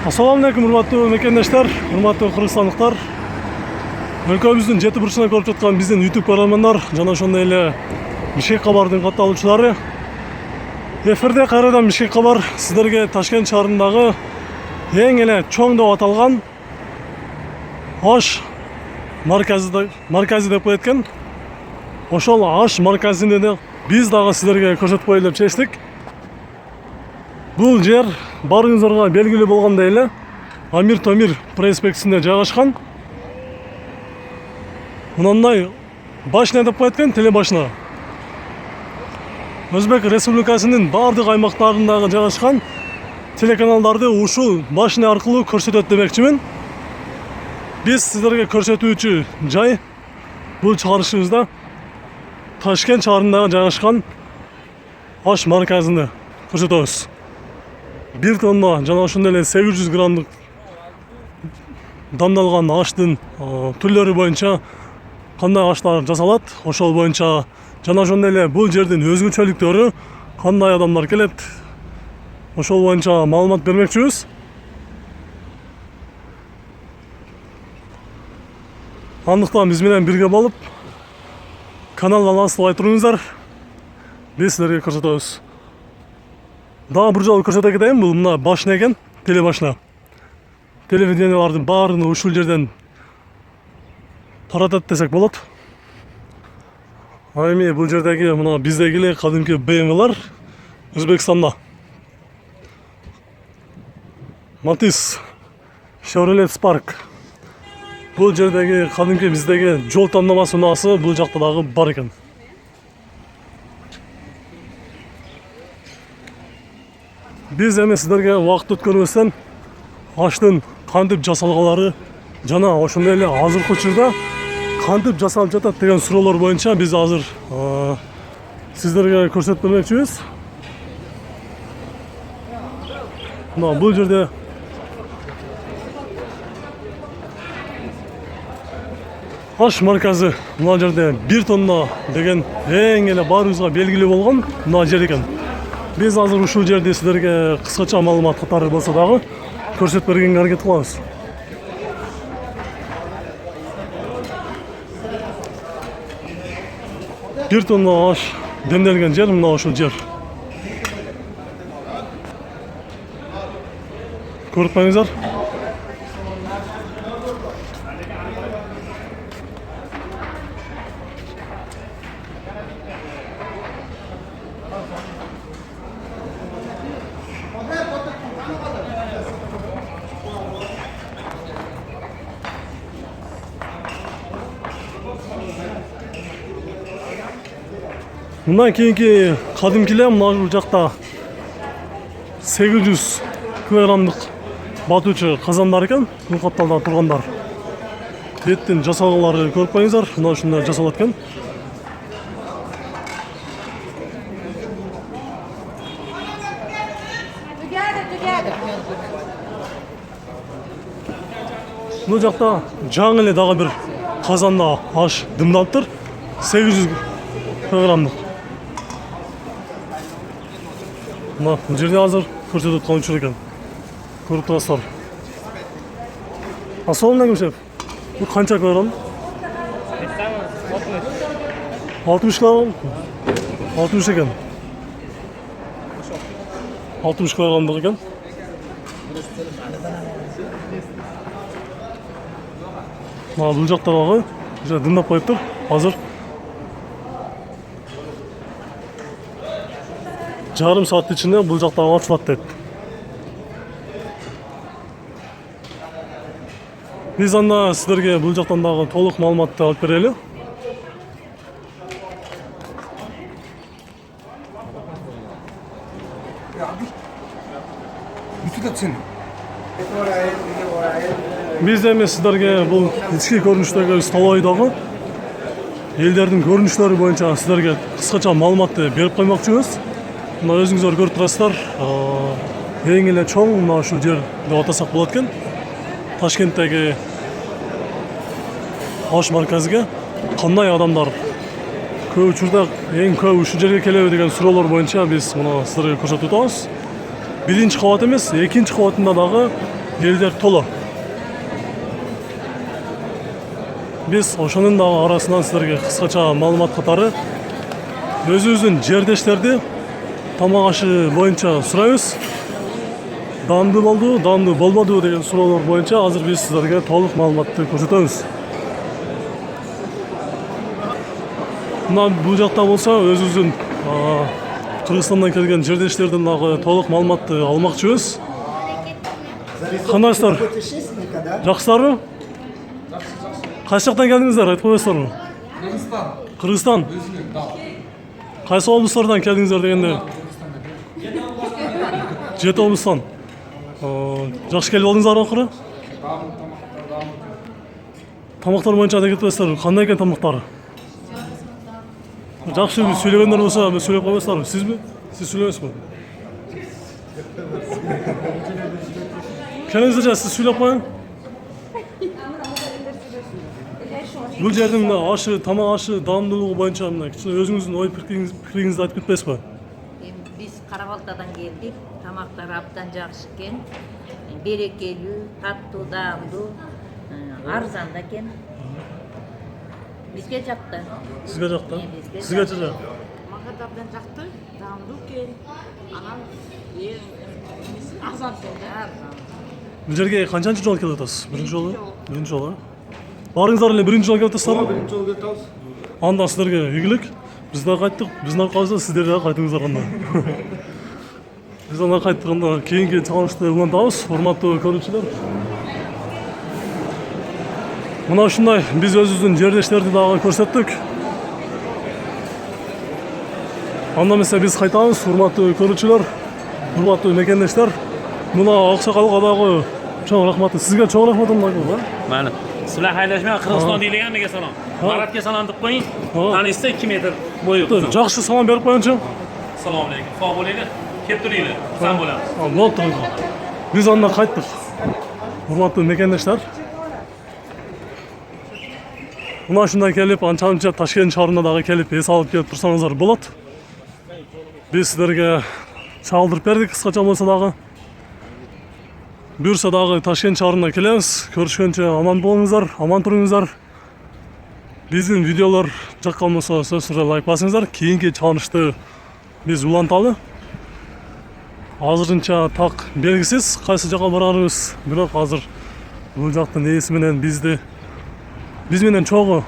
Assalamu alaikum, урматтуу мекендештер, урматтуу кыргызстандыктар. Өлкөбүздүн жети бурчуна көрүп жаткан биздин YouTube көрөрмандар жана ошондой эле Бишкек кабардын катталуучулары. Эфирде кайрадан Бишкек кабар сиздерге Ташкент шаарындагы эң эле чоң деп аталган аш марказы деп коет экен. Ошол аш марказыны биз дагы сиздерге көрсөтүп коелу деп чечтик. Бул жер барыңыздарга белгилүү болгондой эле Амир Томир проспектисинде жайгашкан. Мындай башня деп коет экен, телебашня. Өзбек Республикасынын бардык аймактарындагы жайгашкан телеканалдарды ушул башня аркылуу көрсөтөт демекчимин. Биз сиздерге көрсөтүүчү жай бул чыгарышыбызда Ташкент шаарындагы жайгашкан аш марказыны көрсөтөбүз. 1 тонна жана ошондой эле 800 граммдык дамдалган аштын түрлөрү боюнча кандай аштар жасалат, ошол боюнча жана ошондой эле бул жердин өзгөчөлүктөрү, кандай адамдар келет, ошол боюнча маалымат бермекчибиз. Андыктан биз менен бирге болуп каналдан алыстабай туруңуздар. Биз силерге көрсөтөбүз. Дагы бир жолу көрсөтө кетейин, бул мына башня экен, телебашня. Телевидениялардын баарын ушул жерден таратат десек болот. А эми бул жердеги мына биздеги эле кадимки БМВлар Өзбекстанда. Матис, Chevrolet Spark. Бул жердеги кадимки биздеги жол тандамасы унаасы бул жакта дагы бар экен. Биз эми сиздерге убакыт өткөрбөстөн аштын кантип жасалгалары жана ошондой эле азыркы учурда кантип жасалып жатат деген суроолор боюнча биз азыр сиздерге көрсөтүп бермекчибиз. Мына бул жерде аш марказы, мына жерде 1 тонна деген эң эле баарыбызга белгилүү болгон мына жер экен. Биз азыр ушул жерде сиздерге кыскача маалымат катары болсо дагы көрсөтүп бергенге аракет кылабыз. Бир тонна аш демделген жер мына ушул жер. Көрүп коюңуздар. Мындан кийинки кадимкилер мына жакта 800 килограммдык батуучу казандар экен, бул катталда тургандар. Еттин жасалгалары көрүп коюңуздар, мына ушундай жасалат экен. Бул жакта жаңы эле дагы бир казанда аш дымдалыптыр, 800 килограммдык. Мына бул жерде азыр көрсөтүп аткан учур экен. Көрүп турасыздар. Ассаламу алейкум, шеф. Бул канча килограмм? 60 килограмм. 60 экен. 60 килограммдык экен. Мына бул жакта дагы дымдап коюптур азыр. Жарым саат ичинде бул жакта ачылат дейт. Биз анда сиздерге бул жактан дагы толук маалыматты алып берели. Биз эми сиздерге бул ички көрүнүштөгү столовойдогу элдердин көрүнүштөрү боюнча сиздерге кыскача маалыматты берип коймокчубуз. Мына өзүңүздөр көрүп турасыздар. Эң эле чоң мына ушул жер деп атасак болот экен. Ташкенттеги аш марказыга кандай адамдар көп учурда эң көп ушул жерге келеби деген суроолор боюнча биз мына сиздерге көрсөтүп атабыз. Биринчи кабат эмес, экинчи кабатында дагы элдер толо. Biz ошонун дагы арасынан силерге кыскача маалымат катары өзүбүздүн жердештерди тамак ашы боюнча сурайбыз. Даамдуу болду, даамдуу болбоду деген суроолор боюнча азыр биз силерге толук маалыматты көрсөтөбүз. Мына бул жакта болсо өзүбүздүн Кыргызстандан келген жердештерден дагы толук маалыматты алмакчыбыз. Кандайсыздар? Жакшысыздарбы? Кайсы жактан келдиңиздер, айтып коесуздарбы? Кыргызстан. Кайсы облустардан келдиңиздер дегенде? Жети облустан. Жакшы келип алдыңыздарбы акыры? Тамактар боюнча айта кетпесиздерби? Кандай экен тамактар? Жакшы сүйлөгөндөр болсо, сүйлөп койбойсуздарбы? Сизби? Сиз сүйлөбөйсүзбү? Келиңиздер, сиз сүйлөп коюң. Бул жердин ашы, тамак ашы, даамдуулугу боюнча мына кичине өзүңүздүн ой пикириңизди айтып кетпесизби? Биз Карабалтадан келдик. Тамактар абдан жакшы экен. Берекелүү, таттуу, даамдуу, арзан да экен. Бизге жакты. Сизге жакты? Сизгечи жакты? Мага да абдан жакты, даамдуу экен. Анан арзан экен да. Бул жерге канчанчы жолу келип атасыз? Биринчи жолу? Биринчи жолу. Барыңыздар эле биринчи жолу келип атасыздарбы? Биринчи жолу келип атабыз. Анда силерге ийгилик. Биз да кайттык. Биздин аркабызда сиздер да кайтыңыздар анда. Биз анда кайтканда кийинки чыгарылышты улантабыз, урматтуу көрүүчүлөр. Мына ушундай биз өзүбүздүн жердештерди дагы көрсөттүк. Анда эмесе биз кайтабыз, урматтуу көрүүчүлөр, урматтуу мекендештер. Мына Аксакалга дагы чоң рахмат. Сизге чоң рахматымды айтып, Mana sizlar haydashmay Qirg'iziston deyilganiga salom. Maratga salom deb qo'ying. Tanishsa 2 metr bo'yi. Жакшы салам берип коюңчу. Assalomu alaykum. Sog' bo'linglar. Kelib turinglar. Xursand bo'lamiz. Болду. Биз анда кайттык. Урматтуу мекендештер. Мына ушундай келип, анча-мынча Ташкент шаарына дагы келип, эс алып келип турсаңыздар болот. Биз силерге чагылдырып бердик, кыскача болсо дагы. Буюрса дагы Ташкент шаарына келебиз. Көрүшкөнчө аман болуңуздар, аман туруңуздар. Биздин видеолор жаккан болсо сөзсүз түрдө лайк басыңыздар. Кийинки чалынышты биз уланталы. Азырынча так белгисиз кайсы жака барарыбыз, бирок азыр бул жактын ээси менен биз менен чогуу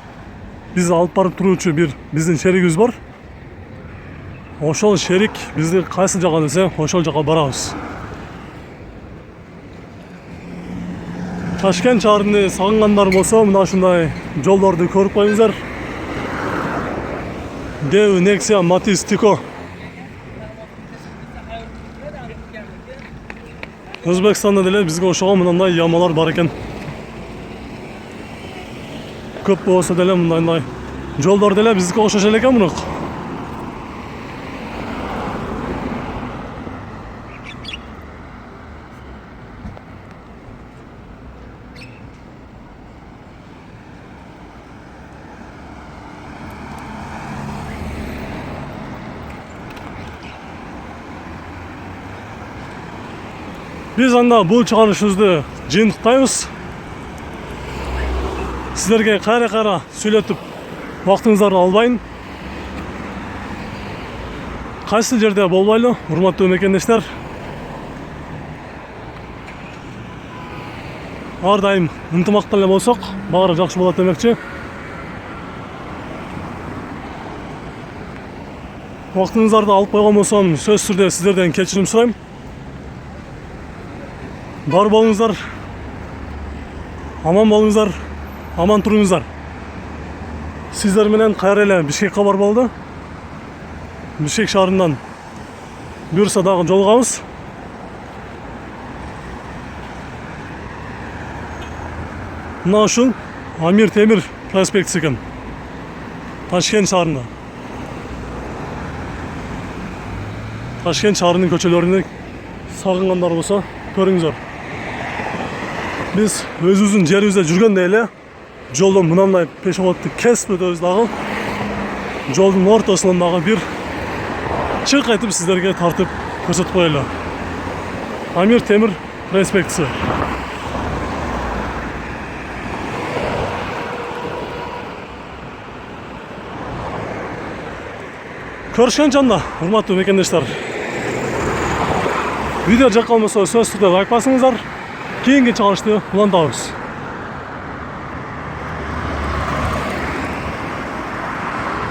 биз алып барып туруучу бир биздин шеригибиз бар. Ошол шерик бизди кайсы жака десе, ошол жака барабыз. Ташкент шаарыны сагынгандар болсо, мына ушундай жолдорду көрүп коюңуздар. Дeu, Nexia, Matiz, Tiko. Өзбекстанда деле бизге ошого мындай ямалар бар экен. Көп болсо деле мындай жолдор деле бизге окшош эле экен бирок. Биз анда бул чыгарышыбызды жыйынтыктайбыз. Силерге кайра сүйлөтүп убактыңыздарды албайын. Кайсы жерде болбойлу, урматтуу мекендештер. Ар дайым ынтымакта эле болсок, баары жакшы болот демекчи. Убактыңыздарды алып койгон болсом, сөзсүз түрдө сиздерден кечирим сурайм. Бар болуңуздар, аман болуңуздар, аман туруңуздар. Сиздер менен кайра эле Бишкекке бар болду. Бишкек шаарынан буюрса дагы жолугабыз. Мына ушул Амир Темир проспектиси экен. Ташкент шаарында. Ташкент шаарынын көчөлөрүнү сагынгандар болсо көрүңүздөр. Биз өзүбүздүн жерибизде жүргөндө эле жолдон мынандай пешеходду кесип өтөбүз дагы. Жолдун ортосунан дагы бир чык этип сиздерге тартып көрсөтүп коелу. Амир Темир проспектиси. Көрүшкөнчө анда, урматтуу мекендештер. Видео жакка калмаса сөзсүздө лайк басыңыздар. Кийинки чыгарышты улантабыз.